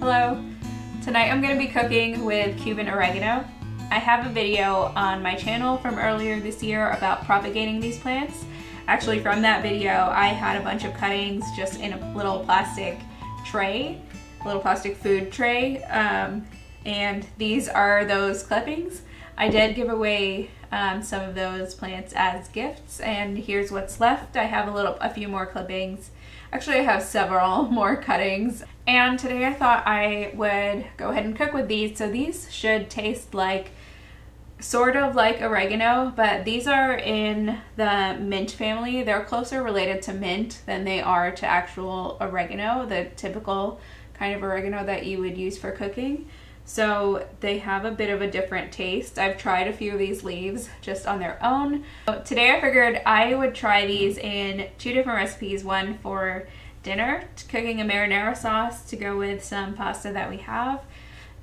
Hello! Tonight I'm going to be cooking with Cuban oregano. I have a video on my channel from earlier this year about propagating these plants. Actually, from that video I had a bunch of cuttings just in a little plastic tray, a little plastic food tray, and these are those clippings. I did give away some of those plants as gifts, and here's what's left. I have a few more clippings. Actually, I have several more cuttings, and today I thought I would go ahead and cook with these. So these should taste like sort of like oregano, but these are in the mint family. They're closer related to mint than they are to actual oregano, the typical kind of oregano that you would use for cooking. So they have a bit of a different taste. I've tried a few of these leaves just on their own. So today I figured I would try these in two different recipes. One for dinner, cooking a marinara sauce to go with some pasta that we have.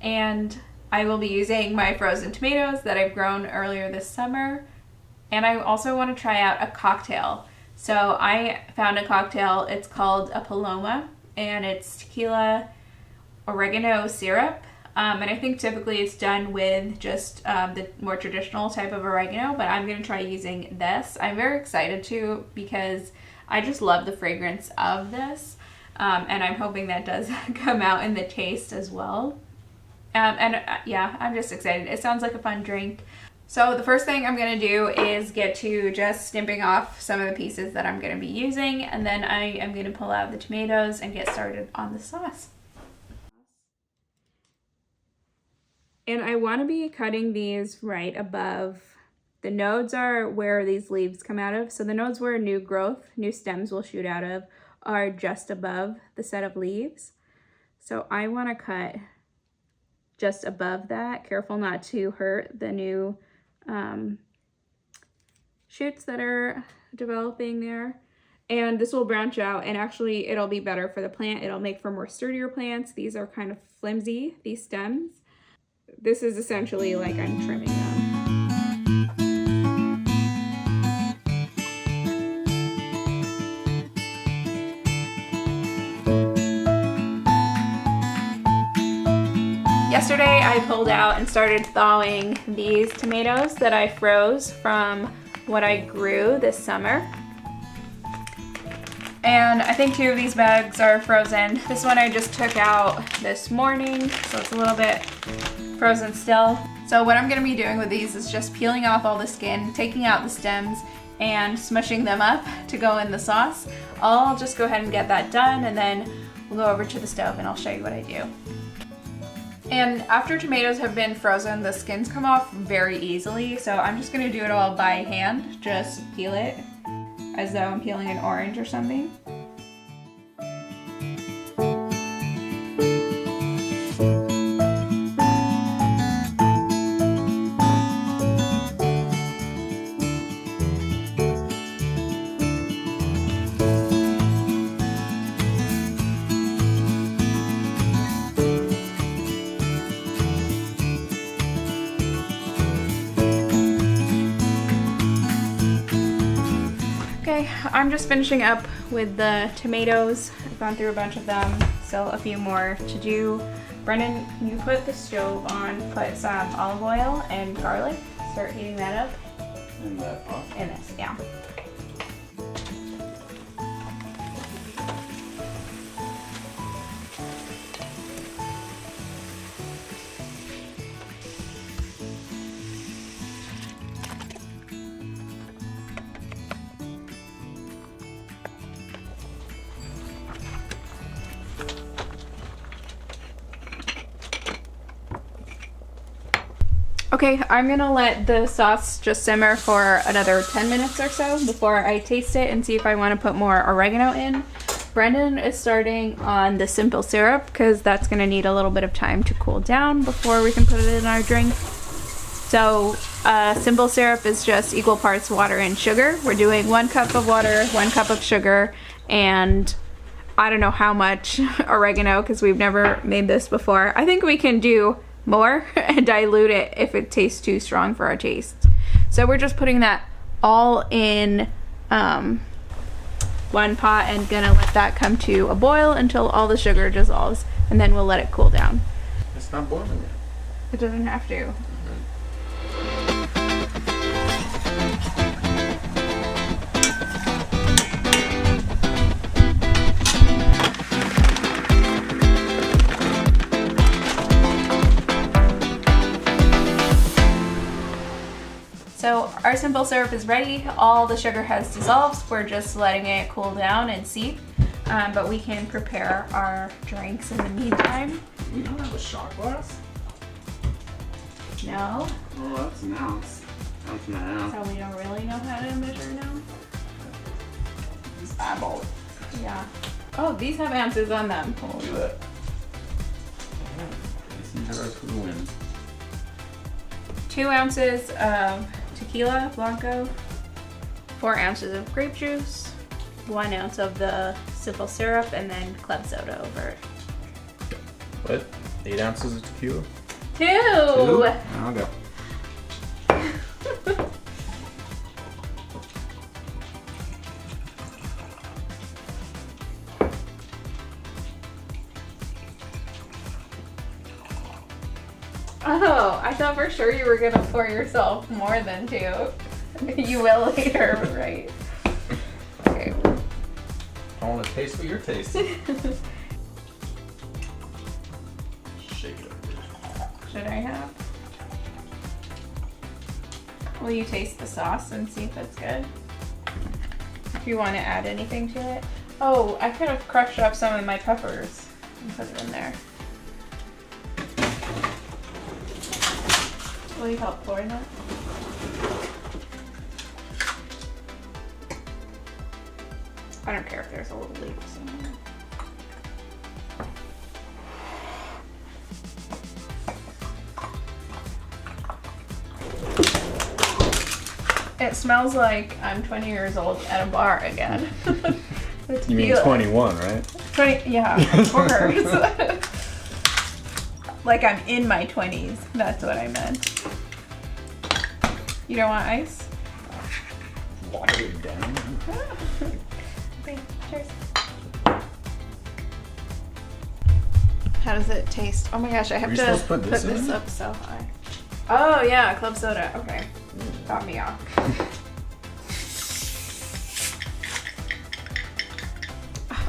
And I will be using my frozen tomatoes that I've grown earlier this summer. And I also want to try out a cocktail. So I found a cocktail, it's called a paloma, and it's tequila, oregano syrup. And I think typically it's done with just the more traditional type of oregano, but I'm going to try using this. I'm very excited to because I just love the fragrance of this, and I'm hoping that does come out in the taste as well. Yeah, I'm just excited. It sounds like a fun drink. So the first thing I'm going to do is get to just snipping off some of the pieces that I'm going to be using, and then I am going to pull out the tomatoes and get started on the sauce. And I want to be cutting these right above. The nodes are where these leaves come out of. So the nodes where new growth, new stems will shoot out of, are just above the set of leaves. So I want to cut just above that, careful not to hurt the new shoots that are developing there. And this will branch out, and actually it'll be better for the plant. It'll make for more sturdier plants. These are kind of flimsy, these stems. This is essentially like I'm trimming them. Yesterday I pulled out and started thawing these tomatoes that I froze from what I grew this summer. And I think two of these bags are frozen. This one I just took out this morning, so it's a little bit frozen still. So what I'm going to be doing with these is just peeling off all the skin, taking out the stems, and smushing them up to go in the sauce. I'll just go ahead and get that done, and then we'll go over to the stove and I'll show you what I do. And after tomatoes have been frozen, the skins come off very easily, so I'm just going to do it all by hand. Just peel it as though I'm peeling an orange or something. Okay, I'm just finishing up with the tomatoes. I've gone through a bunch of them, still a few more to do. Brendan, can you put the stove on, put some olive oil and garlic, start heating that up? In that pot? In this, yeah. Okay, I'm gonna let the sauce just simmer for another 10 minutes or so before I taste it and see if I want to put more oregano in. Brendan is starting on the simple syrup because that's gonna need a little bit of time to cool down before we can put it in our drink. So simple syrup is just equal parts water and sugar. We're doing 1 cup of water, 1 cup of sugar, and I don't know how much oregano because we've never made this before. I think we can do more and dilute it if it tastes too strong for our taste. So we're just putting that all in one pot and gonna let that come to a boil until all the sugar dissolves. and then we'll let it cool down. It's not boiling yet. It doesn't have to. So our simple syrup is ready. All the sugar has dissolved. We're just letting it cool down and seep. But we can prepare our drinks in the meantime. We don't have a shot glass? No. Oh, that's an ounce. Ounce and a half. So we don't really know how to measure now. Just eyeball it. Yeah. Oh, these have ounces on them. Oh, look at that. These are for the win. 2 ounces of tequila blanco, 4 ounces of grape juice, 1 ounce of the simple syrup, and then club soda over it. What? 8 ounces of tequila? 2! I'll go. Oh, I thought for sure you were gonna pour yourself more than 2. You will later, right? Okay. I want to taste what you're tasting. Shake it up. Should I have? Will you taste the sauce and see if it's good? If you want to add anything to it. Oh, I could have crushed up some of my peppers and put it in there. Will you help pour that? I don't care if there's a little leak somewhere. It smells like I'm 20 years old at a bar again. You mean 21, right? 20, yeah, of course. Like I'm in my 20s. That's what I meant. You don't want ice? Water it down. Okay, cheers. How does it taste? Oh my gosh, I have Were you to supposed to put put this this in? up so high. Oh yeah, club soda. Okay, got me off.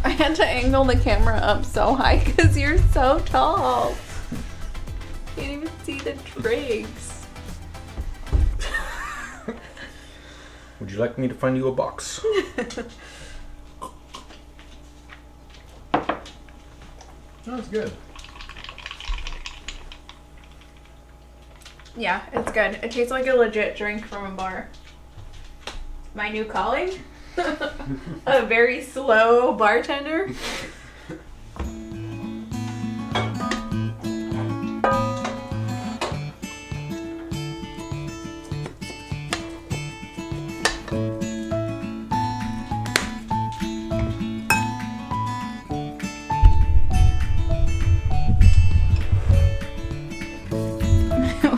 I had to angle the camera up so high because you're so tall. Can't even see the drinks. Would you like me to find you a box? That's good. Yeah, it's good. It tastes like a legit drink from a bar. My new calling? A very slow bartender.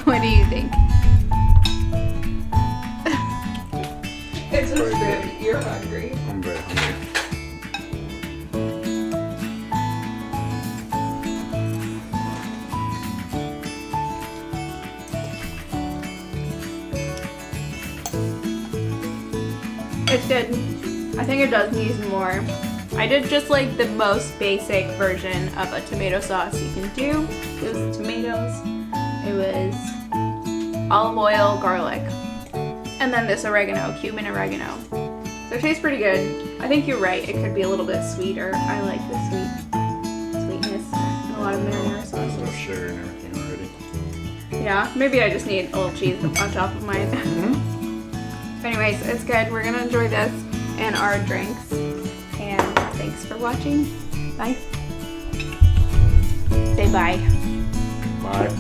What do you think? It's just food. You're hungry. I'm very hungry. It's good. I think it does need more. I did just like the most basic version of a tomato sauce you can do. It was tomatoes. It was olive oil, garlic, and then this oregano, Cuban oregano. So it tastes pretty good. I think you're right. It could be a little bit sweeter. I like the sweetness in a lot of marinara There's sauces. no sugar and everything already. Yeah, maybe I just need a little cheese on top of mine. Anyways, it's good. We're gonna enjoy this and our drinks. And thanks for watching. Bye. Say bye. Bye.